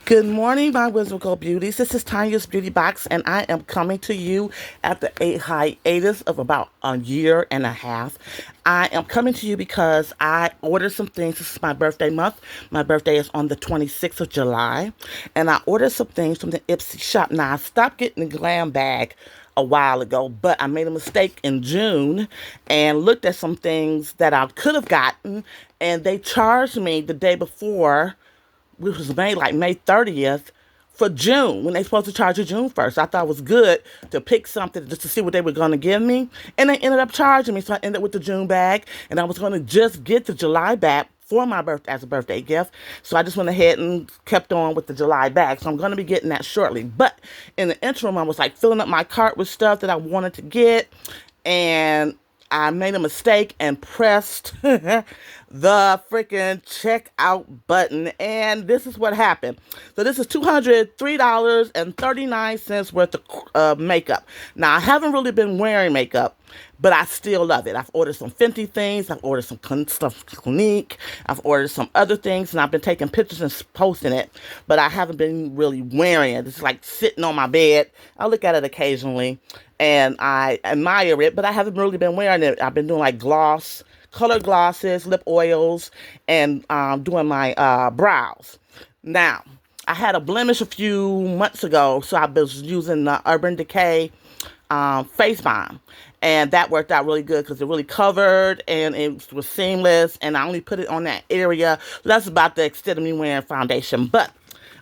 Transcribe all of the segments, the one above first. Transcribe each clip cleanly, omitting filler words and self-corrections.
Good morning, my Whimsical Beauties. This is Tanya's Beauty Box, and I am coming to you after a hiatus of about a year and a half. I am coming to you because I ordered some things. This is my birthday month. My birthday is on the 26th of July, and I ordered some things from the Ipsy shop. Now, I stopped getting the glam bag a while ago, but I made a mistake in June and looked at some things that I could have gotten, and they charged me the day before, which was made like May 30th, for June, when they supposed to charge you June 1st. I thought it was good to pick something just to see what they were going to give me. And they ended up charging me, so I ended up with the June bag. And I was going to just get the July bag for my birthday as a birthday gift. So I just went ahead and kept on with the July bag. So I'm going to be getting that shortly. But in the interim, I was like filling up my cart with stuff that I wanted to get. And I made a mistake and pressed the freaking checkout button, and this is what happened. So this is $203.39 worth of makeup. Now, I haven't really been wearing makeup, but I still love it. I've ordered some Fenty things. I've ordered some stuff Clinique. I've ordered some other things, and I've been taking pictures and posting it, but I haven't been really wearing it. It's like sitting on my bed. I look at it occasionally, and I admire it, but I haven't really been wearing it. I've been doing like colored glosses, lip oils, and doing my brows. Now, I had a blemish a few months ago, so I was using the Urban Decay face balm, and that worked out really good because it really covered and it was seamless, and I only put it on that area. So that's about the extent of me wearing foundation. But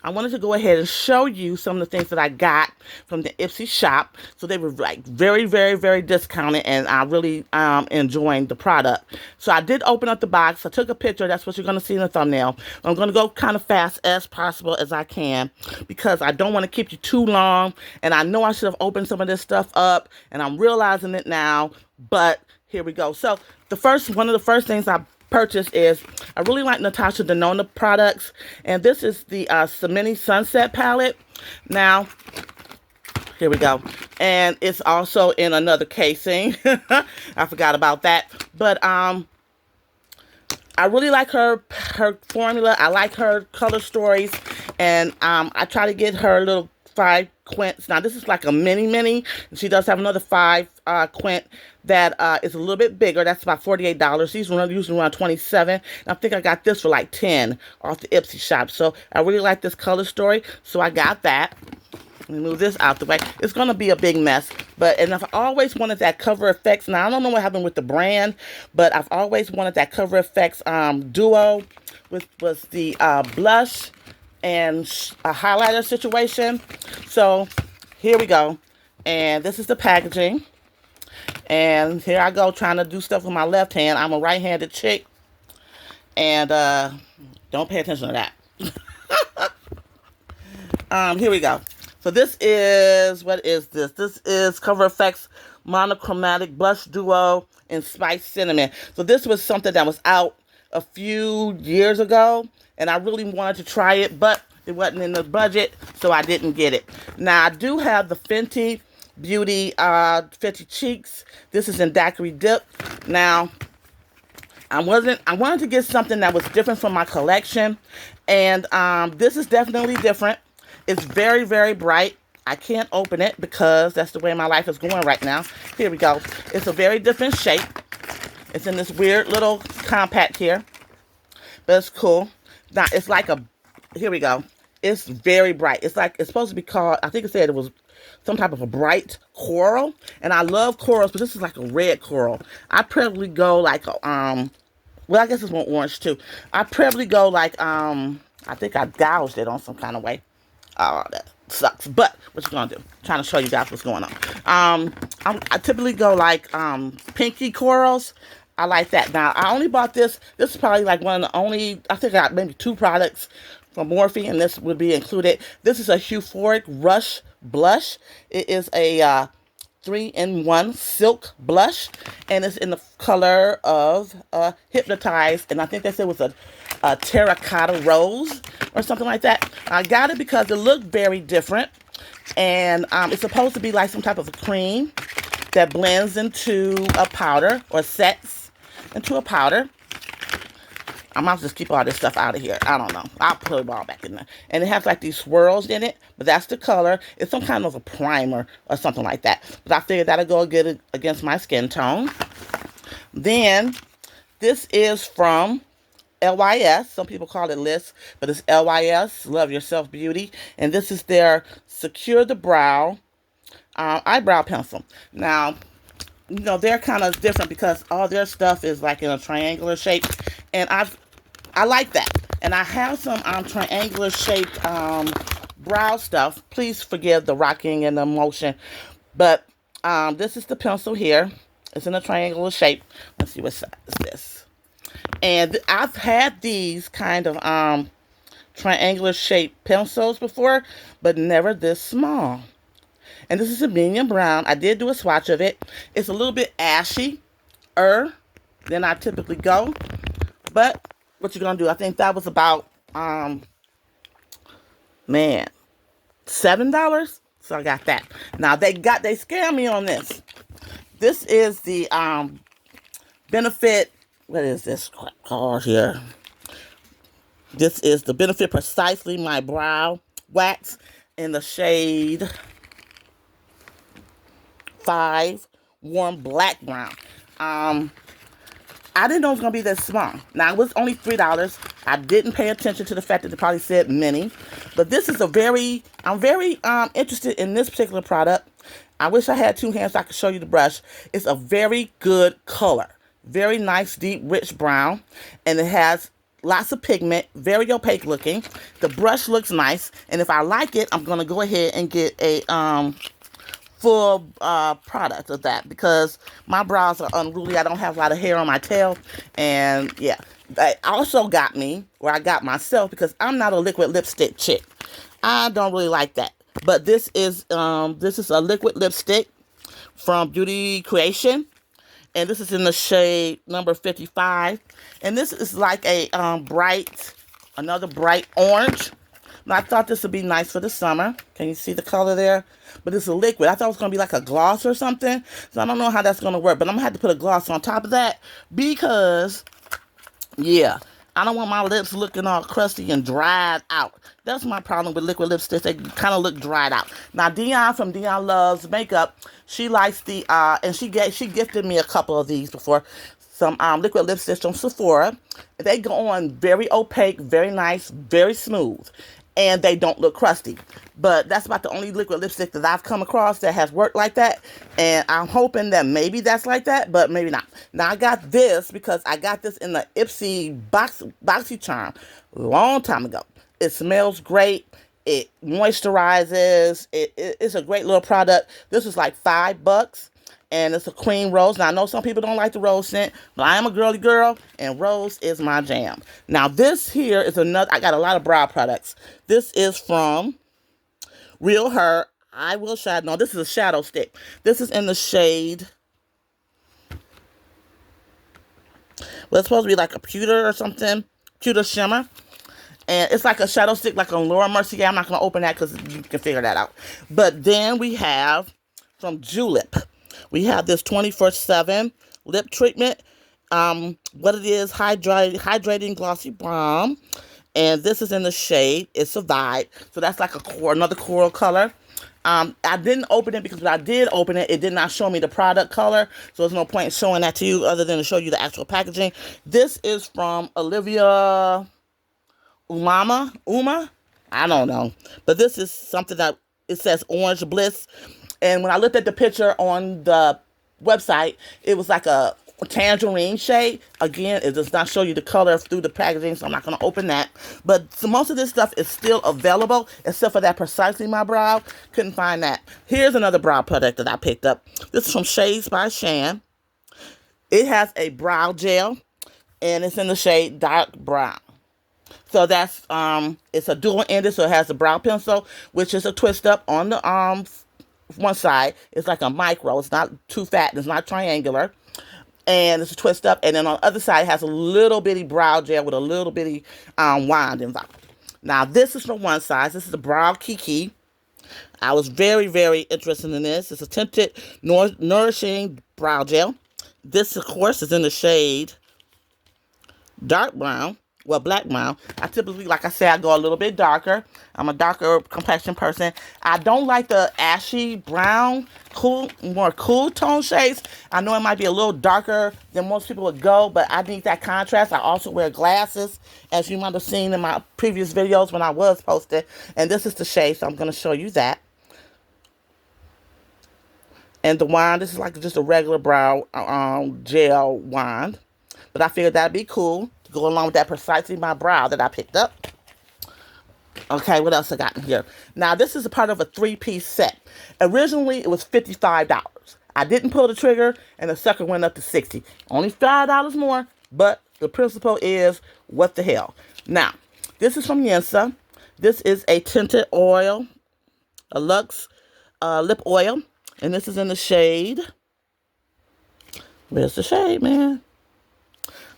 I wanted to go ahead and show you some of the things that I got from the Ipsy shop. So they were like very, very, very discounted, and I really enjoying the product. So I did open up the box. I took a picture. That's what you're going to see in the thumbnail. I'm going to go kind of fast as possible as I can because I don't want to keep you too long. And I know I should have opened some of this stuff up, and I'm realizing it now. But here we go. So one of the first things I purchase is, I really like Natasha Denona products, and this is the Cementi Sunset palette. Now, here we go, and it's also in another casing. I forgot about that, but I really like her formula. I like her color stories, and I try to get her little 5 quints. Now, this is like a mini. She does have another 5 quint that is a little bit bigger. That's about $48. These are usually around $27. And I think I got this for like $10 off the Ipsy shop. So I really like this color story. So I got that. Let me move this out the way. It's going to be a big mess. And I've always wanted that Cover FX. Now, I don't know what happened with the brand, but I've always wanted that Cover FX duo with the blush and a highlighter situation. So here we go. And this is the packaging. And here I go trying to do stuff with my left hand. I'm a right-handed chick. And don't pay attention to that. Here we go. So this is, what is this? This is Cover FX Monochromatic Blush Duo in Spice Cinnamon. So this was something that was out a few years ago, and I really wanted to try it, but it wasn't in the budget, so I didn't get it. Now, I do have the Fenty Beauty Fenty Cheeks. This is in Daiquiri Dip. Now, I wanted to get something that was different from my collection, and this is definitely different. It's very, very bright. I can't open it because that's the way my life is going right now. Here we go. It's a very different shape. It's in this weird little compact here, but it's cool. Now, it's like here we go. It's very bright. It's supposed to be called, I think it said it was some type of a bright coral. And I love corals, but this is like a red coral. I probably go like, well, I guess it's more orange too. I probably go like, I think I gouged it on some kind of way. Oh, that sucks. But what you gonna do? I'm trying to show you guys what's going on. I typically go like pinky corals. I like that. Now, I only bought this. This is probably like one of the only, I think I got maybe 2 products from Morphe, and this would be included. This is a Euphoric Rush blush. It is a 3-in-1 silk blush, and it's in the color of Hypnotized, and I think they said it was a terracotta rose or something like that. I got it because it looked very different, and it's supposed to be like some type of a cream that blends into a powder or sets into a powder. I might just keep all this stuff out of here. I don't know. I'll put it all back in there. And it has like these swirls in it, but that's the color. It's some kind of a primer or something like that. But I figured that'll go good against my skin tone. Then this is from LYS. Some people call it List, but it's LYS, Love Yourself Beauty. And this is their Secure the Brow eyebrow pencil. Now, you know, they're kind of different because all their stuff is like in a triangular shape. And I like that. And I have some triangular shaped brow stuff. Please forgive the rocking and the motion. But this is the pencil here. It's in a triangular shape. Let's see what size is this. And I've had these kind of triangular shaped pencils before, but never this small. And this is a medium brown. I did do a swatch of it. It's a little bit ashy-er than I typically go. But what you're going to do, I think that was about, man, $7. So I got that. Now, they scammed me on this. This is the Benefit, what is this called here? This is the Benefit Precisely My Brow Wax in the shade 5 Warm Black Brown. I didn't know it was going to be this small. Now, it was only $3. I didn't pay attention to the fact that they probably said mini. But this is I'm very interested in this particular product. I wish I had 2 hands so I could show you the brush. It's a very good color. Very nice, deep, rich brown. And it has lots of pigment. Very opaque looking. The brush looks nice. And if I like it, I'm going to go ahead and get a full product of that, because my brows are unruly. I don't have a lot of hair on my tail. And yeah, that also got me where I got myself, because I'm not a liquid lipstick chick. I don't really like that. But this is a liquid lipstick from Beauty Creation, and this is in the shade number 55. And this is like a another bright orange. And I thought this would be nice for the summer. Can you see the color there? But it's a liquid. I thought it was going to be like a gloss or something. So I don't know how that's going to work. But I'm going to have to put a gloss on top of that, because, yeah, I don't want my lips looking all crusty and dried out. That's my problem with liquid lipsticks. They kind of look dried out. Now, Dion from Dion Loves Makeup, she likes the, and she gifted me a couple of these before. Some liquid lipsticks from Sephora. They go on very opaque, very nice, very smooth. And they don't look crusty. But that's about the only liquid lipstick that I've come across that has worked like that. And I'm hoping that maybe that's like that, but maybe not. Now, I got this because I got this in the Ipsy BoxyCharm a long time ago. It smells great. It moisturizes. It's a great little product. This is like $5. And it's a cream rose. Now, I know some people don't like the rose scent, but I am a girly girl, and rose is my jam. Now, this here is another, I got a lot of brow products. This is from Real Her. I Will Shadow. No, this is a shadow stick. This is in the shade, well, it's supposed to be like a pewter or something, pewter shimmer. And it's like a shadow stick, like a Laura Mercier. I'm not going to open that because you can figure that out. But then we have from Julep. We have this 24/7 lip treatment. What it is, hydrating glossy balm. And this is in the shade, it's a Vibe. So that's like another coral color. I didn't open it because when I did open it, it did not show me the product color. So there's no point in showing that to you other than to show you the actual packaging. This is from Olivia Uma? I don't know. But this is something that, it says Orange Bliss. And when I looked at the picture on the website, it was like a tangerine shade. Again, it does not show you the color through the packaging, so I'm not going to open that. But so most of this stuff is still available, except for that Precisely My Brow. Couldn't find that. Here's another brow product that I picked up. This is from Shades by Shan. It has a brow gel, and it's in the shade Dark Brown. So that's, it's a dual-ended, so it has a brow pencil, which is a twist up on the one side. It's like a micro. It's not too fat. It's not triangular. And it's a twist up. And then on the other side, it has a little bitty brow gel with a little bitty wand involved. Now, this is from one side. This is the Brow Kiki. I was very, very interested in this. It's a tinted, nourishing brow gel. This, of course, is in the shade Dark Brown. well, black brown. I typically, like I said, I go a little bit darker. I'm a darker complexion person. I don't like the ashy brown, more cool tone shades. I know it might be a little darker than most people would go, but I need that contrast. I also wear glasses, as you might have seen in my previous videos when I was posted. And this is the shade, so I'm going to show you that. And the wand, this is like just a regular brow gel wand. But I figured that'd be cool to go along with that Precisely My Brow that I picked up. Okay, what else I got in here? Now, this is a part of a 3-piece set. Originally, it was $55. I didn't pull the trigger, and the sucker went up to $60. Only $5 more, but the principle is, what the hell? Now, this is from Yensa. This is a tinted oil, a Luxe lip oil, and this is in the shade. Where's the shade, man?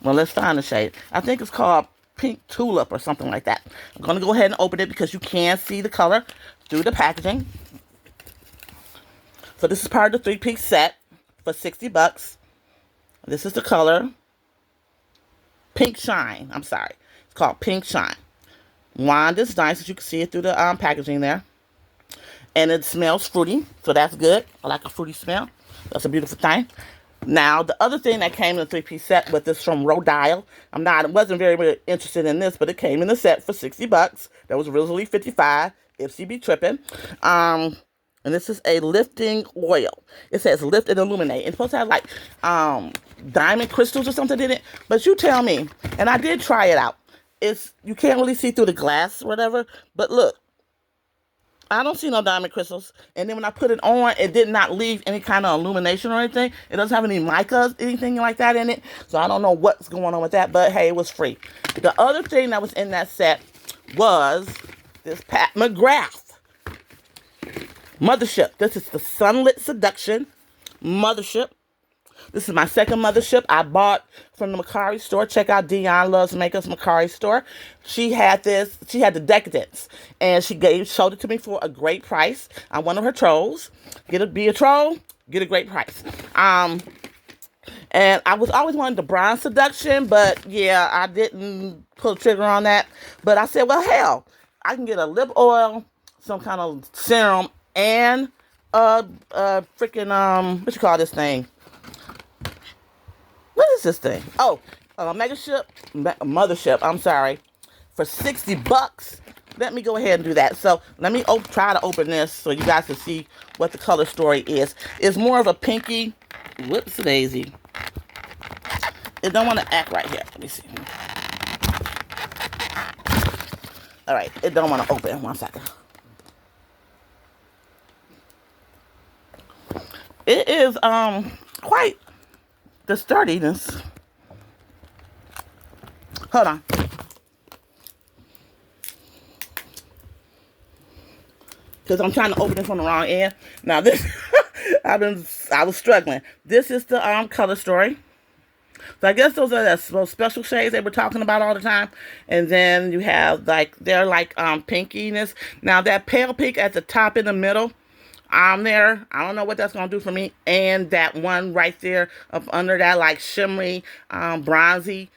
Well, let's find the shade. I think it's called Pink Tulip or something like that. I'm going to go ahead and open it because you can see the color through the packaging. So this is part of the 3-piece set for $60. This is the color. Pink Shine. I'm sorry. It's called Pink Shine. Wand is nice, as you can see it through the packaging there. And it smells fruity, so that's good. I like a fruity smell. That's a beautiful thing. Now, the other thing that came in the 3-piece set with this from Rodile. I wasn't very interested in this, but it came in the set for $60. That was originally $55, if she be tripping. And this is a lifting oil. It says lift and illuminate. It's supposed to have like diamond crystals or something in it. But you tell me. And I did try it out. You can't really see through the glass or whatever. But look. I don't see no diamond crystals. And then when I put it on, it did not leave any kind of illumination or anything. It doesn't have any micas, anything like that in it. So I don't know what's going on with that. But hey, it was free. The other thing that was in that set was this Pat McGrath Mothership. This is the Sunlit Seduction Mothership. This is my second Mothership I bought from the Macari store. Check out Dion Loves Makeup's Macari store. She had this. She had the Decadence. And she showed it to me for a great price. I'm one of her trolls. Be a troll, get a great price. And I was always wanting the Bronze Seduction, but yeah, I didn't pull the trigger on that. But I said, well, hell, I can get a lip oil, some kind of serum, and freaking, what you call this thing? What is this thing? Oh, Mothership, I'm sorry, for $60. Let me go ahead and do that. So let me try to open this so you guys can see what the color story is. It's more of a pinky. Whoops daisy. It don't want to act right here. Let me see. All right, it don't want to open. 1 second. It is quite the sturdiness. Hold on. Because I'm trying to open it from the wrong end. Now this, I was struggling. This is the color story. So I guess those are those special shades they were talking about all the time. And then you have they're like pinkiness. Now that pale pink at the top in the middle, there, I don't know what that's going to do for me. And that one right there up under that like shimmery, bronzy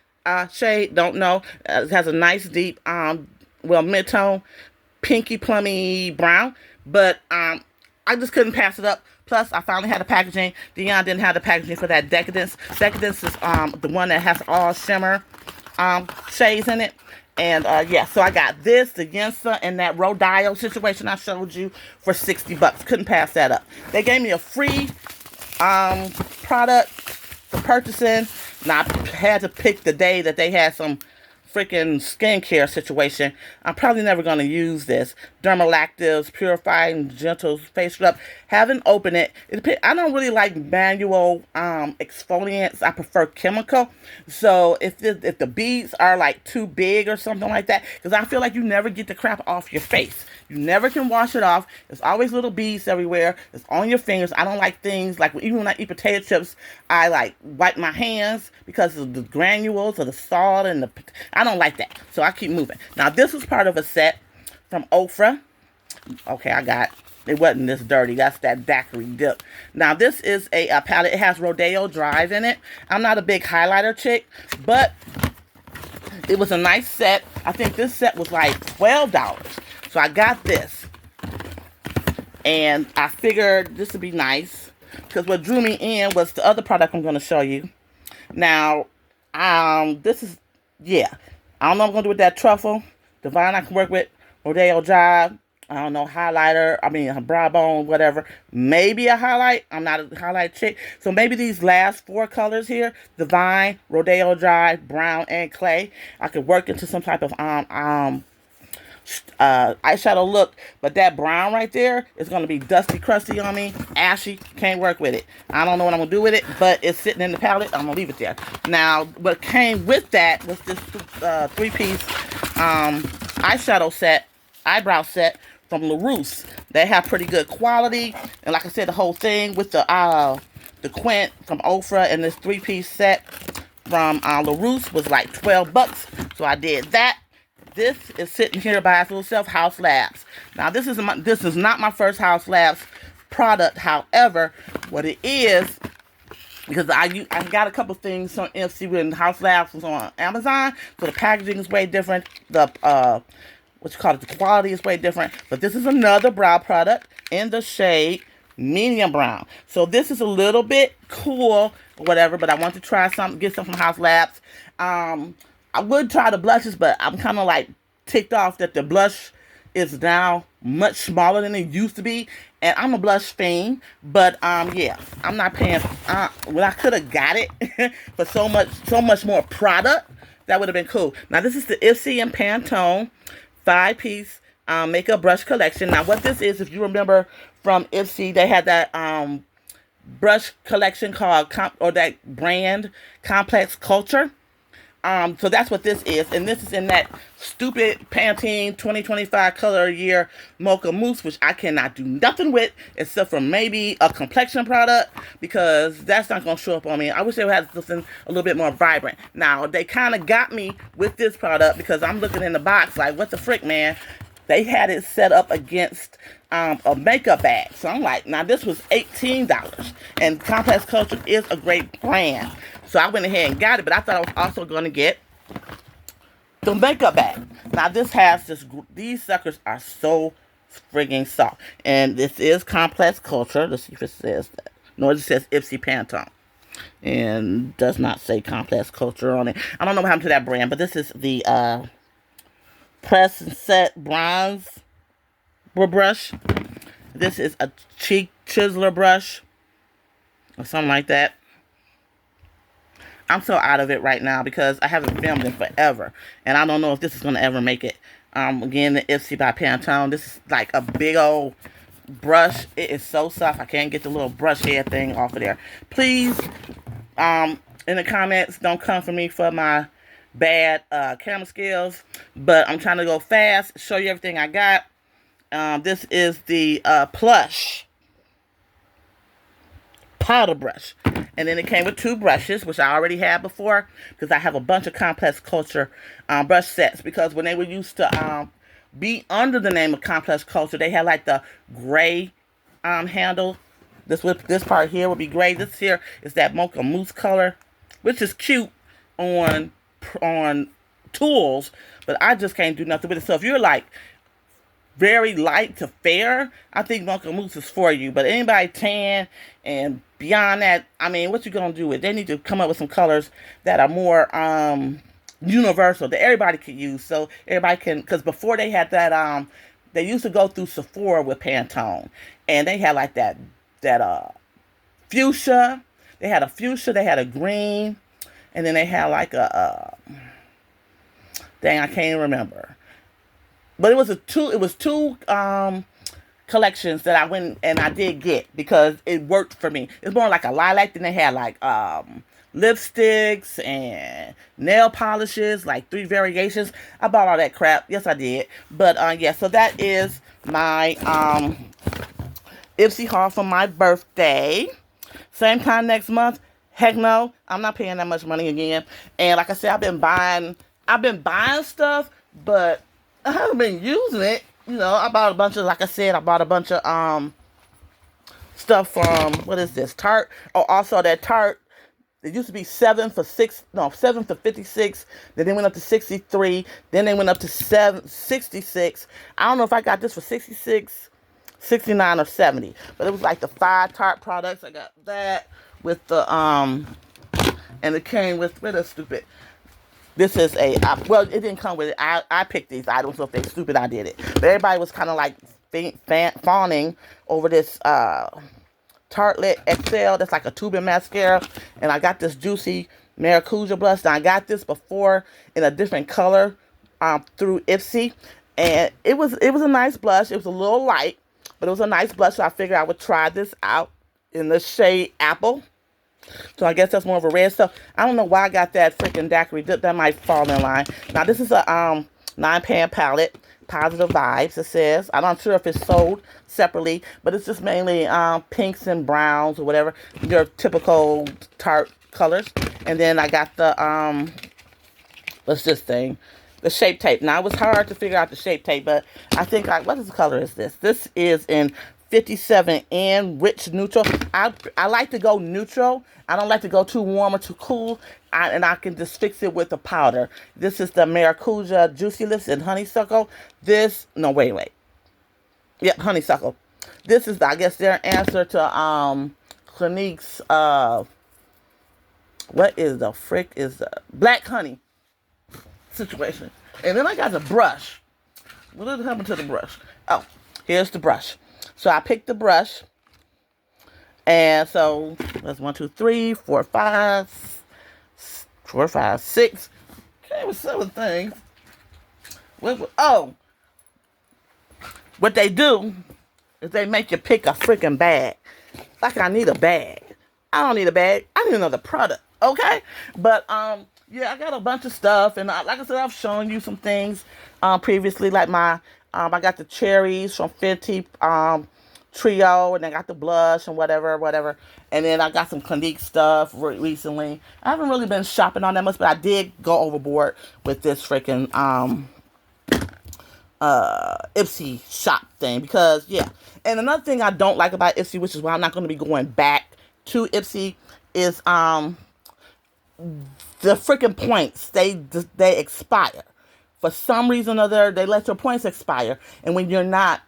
shade, don't know. It has a nice deep, mid-tone, pinky plummy brown. But I just couldn't pass it up. Plus, I finally had the packaging. Dion didn't have the packaging for that Decadence. Decadence is the one that has all shimmer shades in it. And, yeah, so I got this, the Yensa, and that Rodile situation I showed you for $60. Couldn't pass that up. They gave me a free product for purchasing. And I had to pick the day that they had some freaking skincare situation. I'm probably never going to use this. Dermalactives Purifying Gentle Face Scrub. Haven't opened it. I don't really like manual exfoliants. I prefer chemical. So if the beads are like too big or something like that, because I feel like you never get the crap off your face. You never can wash it off. There's always little beads everywhere. It's on your fingers. I don't like things like, even when I eat potato chips, I like wipe my hands because of the granules or the salt and I don't like that. So I keep moving. Now this was part of a set from Ofra. Okay, it wasn't this dirty. That's that daiquiri dip. Now this is a palette. It has Rodeo Drive in it. I'm not a big highlighter chick, but It was a nice set. I think this set was like $12. So I got this. And I figured this would be nice. Because what drew me in was the other product I'm going to show you. Now, this is, yeah. I don't know what I'm going to do with that truffle. Divine I can work with. Rodeo Drive. I don't know, highlighter. I mean, a brow bone, whatever. Maybe a highlight. I'm not a highlight chick. So maybe these last 4 colors here. Divine, Rodeo Drive, Brown, and Clay. I could work into some type of eyeshadow look, but that brown right there is going to be dusty, crusty on me. Ashy, can't work with it. I don't know what I'm going to do with it, but it's sitting in the palette. I'm going to leave it there. Now, what came with that was this 3-piece eyeshadow set, eyebrow set from LaRousse. They have pretty good quality, and like I said, the whole thing with the Quint from Ofra and this 3-piece set from LaRousse was like $12, so I did that. This is sitting here by its little self, House Labs. Now, this is not my first House Labs product. However, what it is, because I got a couple things on FC when House Labs was on Amazon, so the packaging is way different. The the quality is way different. But this is another brow product in the shade medium brown. So this is a little bit cool, or whatever. But I want to try something, get some from House Labs. I would try the blushes, but I'm kind of like ticked off that the blush is now much smaller than it used to be. And I'm a blush fiend, but yeah, I'm not paying. Well, I could have got it for so much more product. That would have been cool. Now this is the Ipsy and Pantone 5-piece makeup brush collection. Now what this is, if you remember from Ipsy, they had that brush collection called that brand Complex Culture. So that's what this is. And this is in that stupid Pantene 2025 color year Mocha Mousse, which I cannot do nothing with except for maybe a complexion product, because that's not going to show up on me. I wish they had something a little bit more vibrant. Now, they kind of got me with this product because I'm looking in the box like, what the frick, man? They had it set up against a makeup bag. So I'm like, now this was $18. And Complex Culture is a great brand. So I went ahead and got it, but I thought I was also going to get the makeup bag. Now this has these suckers are so friggin' soft. And this is Complex Culture. Let's see if it says that. No, it just says Ipsy Pantone. And does not say Complex Culture on it. I don't know what happened to that brand, but this is the Press and Set Bronze brush. This is a cheek chiseler brush. Or something like that. I'm so out of it right now because I haven't filmed in forever. And I don't know if this is going to ever make it. Again, the Ipsy by Pantone. This is like a big old brush. It is so soft. I can't get the little brush head thing off of there. Please, in the comments, don't come for me for my bad camera skills. But I'm trying to go fast, show you everything I got. This is the Plush powder brush. And then it came with 2 brushes, which I already had before, because I have a bunch of Complex Culture brush sets. Because when they were used to be under the name of Complex Culture, they had like the gray handle. This part here would be gray. This here is that Mocha Mousse color, which is cute on tools, but I just can't do nothing with it. So if you're like very light to fair, I think Mocha Mousse is for you. But anybody tan and beyond that, I mean, what you gonna do with it? They need to come up with some colors that are more universal, that everybody could use. So everybody can, because before they had that, they used to go through Sephora with Pantone. And they had like that fuchsia. They had a fuchsia, they had a green, and then they had like a, dang, I can't even remember. But it was two collections that I went and I did get because it worked for me. It's more like a lilac. Then they had like lipsticks and nail polishes, like 3 variations. I bought all that crap. Yes, I did. But yeah, so that is my Ipsy haul for my birthday. Same time next month. Heck no, I'm not paying that much money again. And like I said, I've been buying stuff, but I haven't been using it. You know, I bought a bunch of, like I said, I bought a bunch of stuff from, what is this, Tarte. Oh, also that Tarte, It used to be 7 for 56. Then they went up to 63. Then they went up to 66. I don't know if I got this for 66, 69, or 70. But it was like the 5 Tarte products. I got that with the and it came with a stupid. This is well, it didn't come with it. I picked these items, so if they stupid, I did it. But everybody was kind of like fawning over this Tartelette XL. That's like a tubing mascara. And I got this Juicy Maracuja blush. Now, I got this before in a different color through Ipsy. And it was a nice blush. It was a little light, but it was a nice blush. So I figured I would try this out in the shade Apple. So I guess that's more of a red stuff. I don't know why I got that freaking daiquiri dip. That might fall in line. Now, this is a 9-pan palette. Positive Vibes, it says. I'm not sure if it's sold separately, but it's just mainly pinks and browns or whatever. Your typical Tarte colors. And then I got the, what's this thing? The Shape Tape. Now, it was hard to figure out the Shape Tape, but I think, what is the color is this? This is in 57N Rich Neutral. I like to go neutral. I don't like to go too warm or too cool. And I can just fix it with a powder. This is the Maracuja Juicy Lips and Honeysuckle. Wait. Yep, Honeysuckle. This is, I guess, their answer to Clinique's, what is the frick is the Black Honey situation. And then I got the brush. What did happen to the brush? Oh, here's the brush. So I picked the brush. And so that's 1, 2, 3, 4, 5, 6. Okay, with 7 things. What they do is they make you pick a freaking bag. Like I need a bag. I don't need a bag. I need another product. Okay? But yeah, I got a bunch of stuff, and like I said, I've shown you some things previously, like my I got the cherries from Fenty Trio, and I got the blush and whatever. And then I got some Clinique stuff recently. I haven't really been shopping on that much, but I did go overboard with this freaking Ipsy shop thing because, yeah. And another thing I don't like about Ipsy, which is why I'm not going to be going back to Ipsy, is the freaking points. They expire. For some reason or other, they let your points expire. And when you're not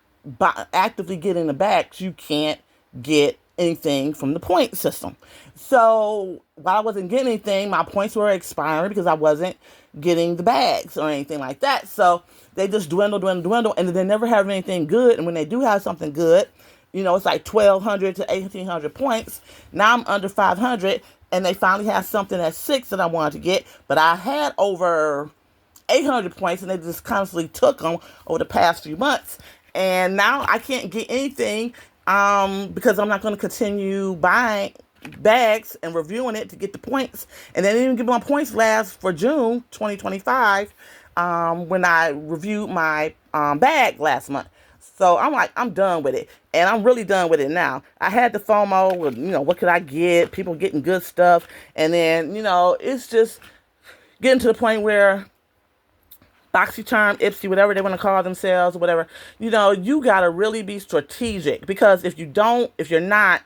actively getting the bags, you can't get anything from the point system. So while I wasn't getting anything, my points were expiring because I wasn't getting the bags or anything like that. So they just dwindle, and they never have anything good. And when they do have something good, it's like 1,200 to 1,800 points. Now I'm under 500, and they finally have something at 6 that I wanted to get, but I had over 800 points, and they just constantly took them over the past few months. And now I can't get anything because I'm not going to continue buying bags and reviewing it to get the points. And they didn't even give my points last for June 2025 when I reviewed my bag last month. So I'm like, I'm done with it. And I'm really done with it now. I had the FOMO with, what could I get? People getting good stuff. And then, it's just getting to the point where BoxyCharm, Ipsy, whatever they want to call themselves, or whatever, you got to really be strategic, because if you're not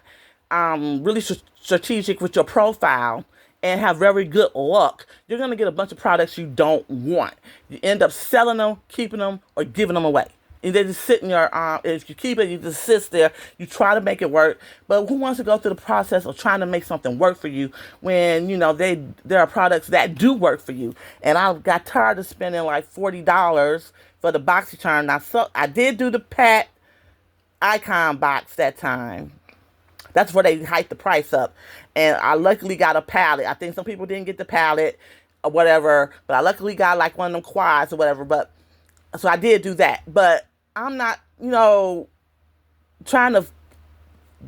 really strategic with your profile and have very good luck, you're going to get a bunch of products you don't want. You end up selling them, keeping them, or giving them away. And they just sit in your, if you keep it, you just sit there, you try to make it work, but who wants to go through the process of trying to make something work for you when, there are products that do work for you. And I got tired of spending like $40 for the BoxyCharm. Now, so I did do the Pat Icon box that time. That's where they hiked the price up. And I luckily got a palette. I think some people didn't get the palette or whatever, but I luckily got like one of them quads or whatever. But so I did do that. But I'm not, trying to,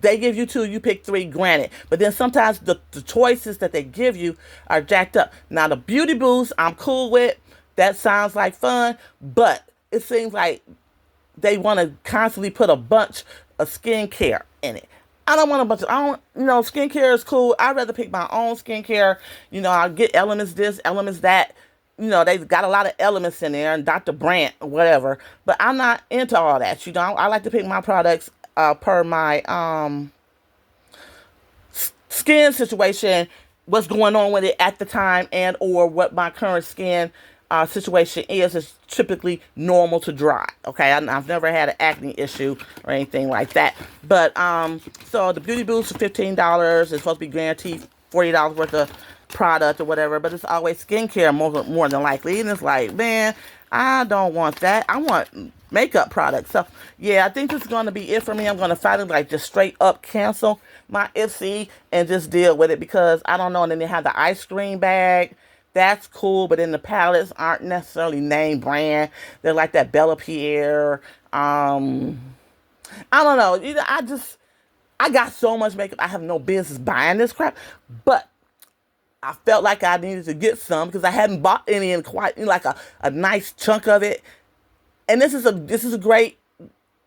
they give you 2, you pick 3, granted. But then sometimes the choices that they give you are jacked up. Now, the Beauty Boost, I'm cool with. That sounds like fun. But it seems like they want to constantly put a bunch of skincare in it. I don't want a bunch of, skincare is cool. I'd rather pick my own skincare. I'll get Elements this, Elements that. They've got a lot of elements in there, and Dr. Brandt, whatever. But I'm not into all that. I like to pick my products per my skin situation what's going on with it at the time, and or what my current skin situation is typically normal to dry. Okay, I've never had an acne issue or anything like that. But so the Beauty Boost for $15 is supposed to be guaranteed $40 worth of product or whatever, but it's always skincare more than likely. And it's like, man, I don't want that. I want makeup products. So yeah, I think this is going to be it for me. I'm going to finally like just straight up cancel my Ipsy and just deal with it, because I don't know. And then they have the ice cream bag. That's cool, but then the palettes aren't necessarily name brand. They're like that Bella Pierre. I don't know. I got so much makeup. I have no business buying this crap, but I felt like I needed to get some because I hadn't bought any in quite like a nice chunk of it. And this is a great.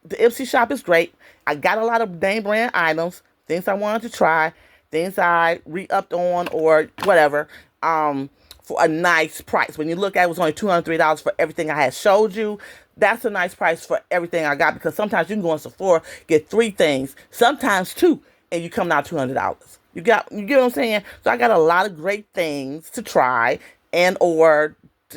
The Ipsy shop is great. I got a lot of name brand items, things I wanted to try, things I re-upped on or whatever, for a nice price. When you look at it, it was only $203 for everything I had showed you. That's a nice price for everything I got, because sometimes you can go in Sephora, get 3 things, sometimes 2, and you come out $200. You get what I'm saying? So I got a lot of great things to try and or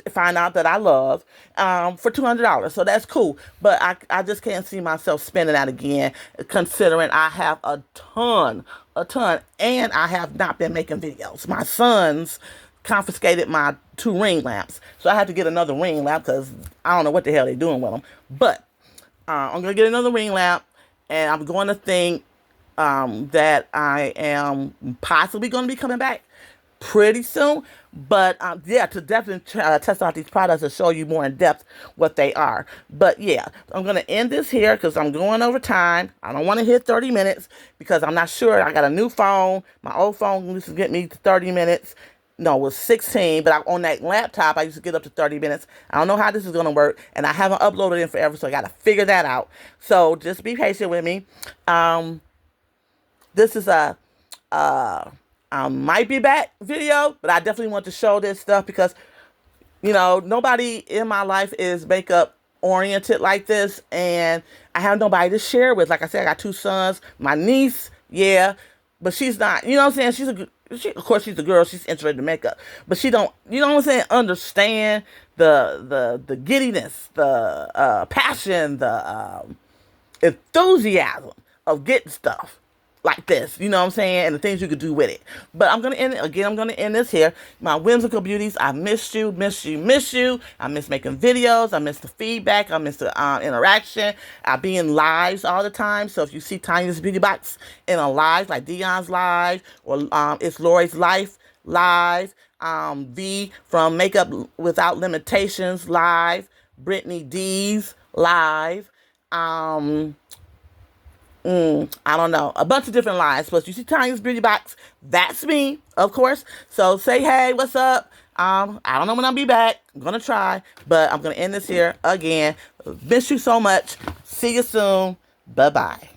find out that I love for $200. So that's cool. But I just can't see myself spending that again, considering I have a ton, and I have not been making videos. My sons confiscated my 2 ring lamps, so I had to get another ring lamp because I don't know what the hell they're doing with them. But I'm gonna get another ring lamp, and I'm going to think that I am possibly going to be coming back pretty soon. But yeah, to definitely test out these products and show you more in depth what they are. But yeah, I'm going to end this here because I'm going over time. I don't want to hit 30 minutes because I'm not sure. I got a new phone. My old phone used to get me to 30 minutes. No, it was 16, but on that laptop, I used to get up to 30 minutes. I don't know how this is going to work, and I haven't uploaded in forever, so I got to figure that out. So just be patient with me. This is a might be back video, but I definitely want to show this stuff because, nobody in my life is makeup oriented like this, and I have nobody to share with. Like I said, I got 2 sons. My niece, yeah, but she's not, you know what I'm saying? Of course, she's a girl. She's interested in makeup, but she don't, you know what I'm saying? Understand the giddiness, the passion, the enthusiasm of getting stuff like this, you know what I'm saying, and the things you could do with it. But I'm going to end it, again, I'm going to end this here. My whimsical beauties, I missed you. I miss making videos. I miss the feedback. I miss the interaction. I be in lives all the time. So if you see Tanya's Beauty Box in a live, like Dion's live, or it's Lori's Life live, V from Makeup Without Limitations live, Brittany D's live, I don't know. A bunch of different lines. But you see Tanya's Beauty Box. That's me, of course. So say, hey, what's up? I don't know when I'll be back. I'm going to try. But I'm going to end this here again. Miss you so much. See you soon. Bye-bye.